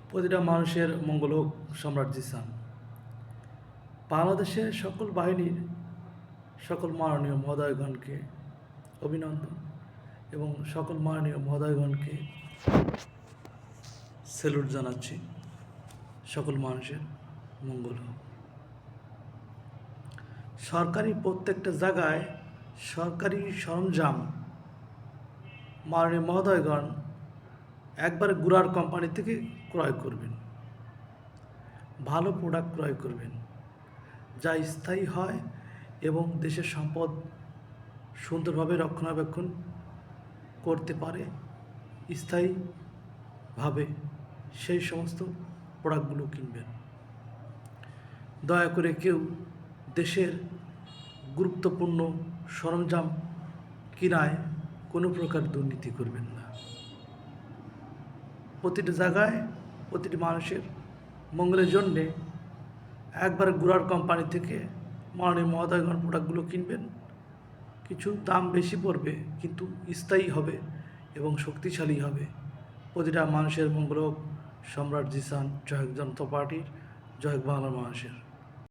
প্রতিটা মানুষের মঙ্গল হোক, সম্রাট জিসান। বাংলাদেশের সকল বাহিনীর সকল মাননীয় মহোদয়গণকে অভিনন্দন এবং সকল মাননীয় মহোদয়গণকে স্যালুট জানাচ্ছি। সকল মানুষের মঙ্গল হোক। সরকারি প্রত্যেকটা জায়গায় সরকারি সরঞ্জাম মাননীয় মহোদয়গণ একবারে গুড়ার কোম্পানি থেকে ক্রয় করবেন, ভালো প্রোডাক্ট ক্রয় করবেন, যা স্থায়ী হয় এবং দেশের সম্পদ সুন্দরভাবে রক্ষণাবেক্ষণ করতে পারে স্থায়ীভাবে, সেই সমস্ত প্রোডাক্টগুলো কিনবেন। দয়া করে কেউ দেশের গুরুত্বপূর্ণ সরঞ্জাম কিনায় কোনো প্রকার দুর্নীতি করবেন না। প্রতিটি জায়গায় প্রতিটি মানুষের মঙ্গলের জন্যে একবার গুড়ার কোম্পানি থেকে মাননীয় মহোদয়গণ প্রোডাক্টগুলো কিনবেন। কিছু দাম বেশি পড়বে, কিন্তু স্থায়ী হবে এবং শক্তিশালী হবে। প্রতিটা মানুষের মঙ্গল হোক। সম্রাট জিসান। জয় হোক জনতা পার্টির, জয় হোক বাংলার মানুষের।